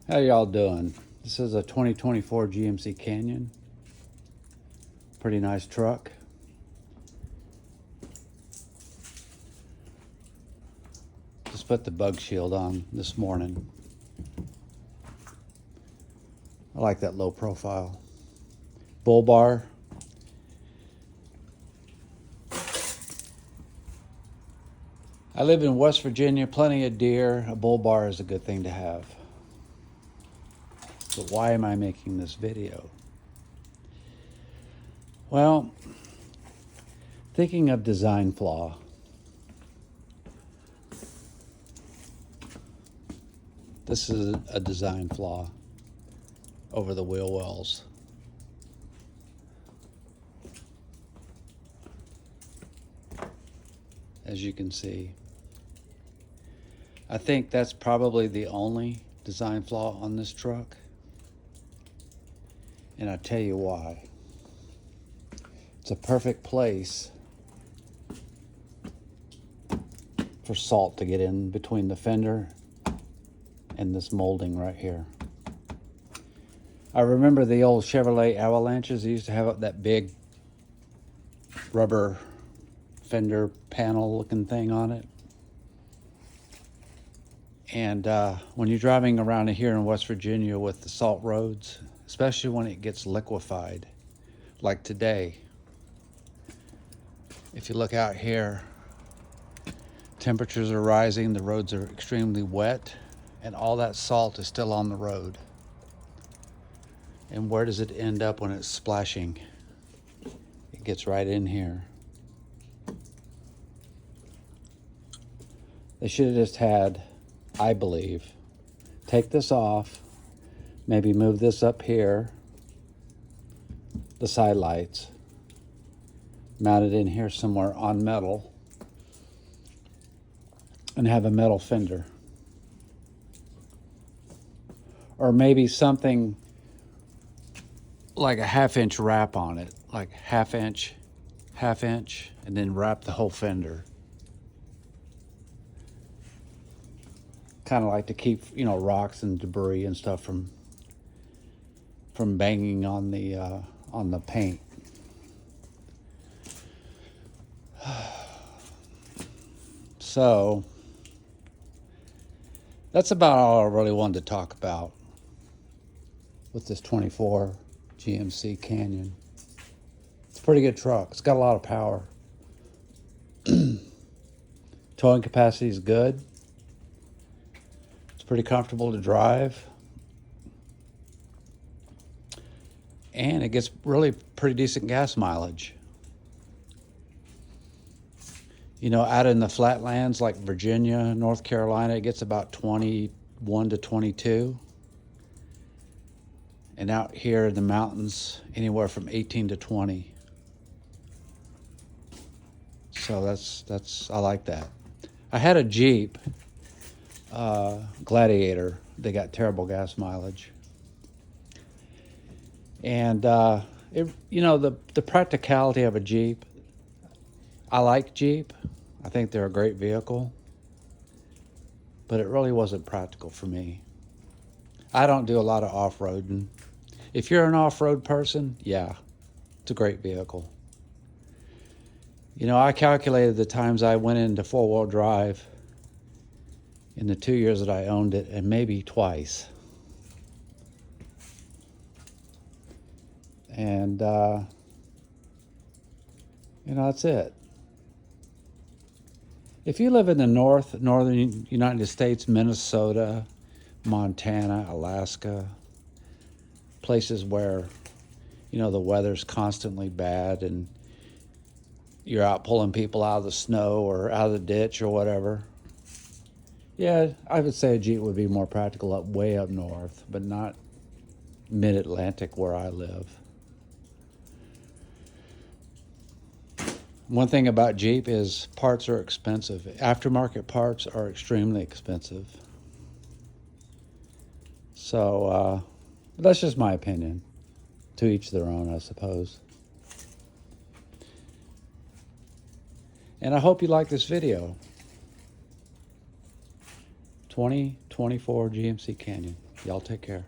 How y'all doing? This is a 2024 GMC Canyon. Pretty nice truck. Just put the bug shield on this morning. I like that low profile. Bull bar. I live in West Virginia, plenty of deer. A bull bar is a good thing to have. But why am I making this video? Well, thinking of design flaw. This is a design flaw over the wheel wells. As you can see. I think that's probably the only design flaw on this truck. And I'll tell you why. It's a perfect place for salt to get in between the fender and this molding right here. I remember the old Chevrolet Avalanches. They used to have that big rubber fender panel looking thing on it. And when you're driving around here in West Virginia with the salt roads, especially when it gets liquefied, like today, if you look out here, temperatures are rising, the roads are extremely wet, and all that salt is still on the road. And where does it end up when it's splashing? It gets right in here. They should have just had, I believe, take this off, maybe move this up here, the side lights, mount it in here somewhere on metal, and have a metal fender. Or maybe something like a half-inch wrap on it, like half inch, and then wrap the whole fender. Kind of like to keep, rocks and debris and stuff from banging on the paint. So that's about all I really wanted to talk about with this 24 GMC Canyon. It's a pretty good truck. It's got a lot of power. Towing capacity is good. It's pretty comfortable to drive. And it gets really pretty decent gas mileage. Out in the flatlands like Virginia, North Carolina, it gets about 21 to 22. And out here in the mountains, anywhere from 18 to 20. So that's I like that. I had a Jeep Gladiator. They got terrible gas mileage. And the practicality of a Jeep. I like Jeep. I think they're a great vehicle. But it really wasn't practical for me. I don't do a lot of off-roading. If you're an off-road person, yeah, it's a great vehicle. I calculated the times I went into four-wheel drive in the 2 years that I owned it, and maybe twice. And, that's it. If you live in the northern United States, Minnesota, Montana, Alaska, places where, the weather's constantly bad and you're out pulling people out of the snow or out of the ditch or whatever, yeah, I would say a Jeep would be more practical way up north, but not mid-Atlantic where I live. One thing about Jeep is parts are expensive. Aftermarket parts are extremely expensive. So that's just my opinion. To each their own, I suppose. And I hope you like this video. 2024 GMC Canyon. Y'all take care.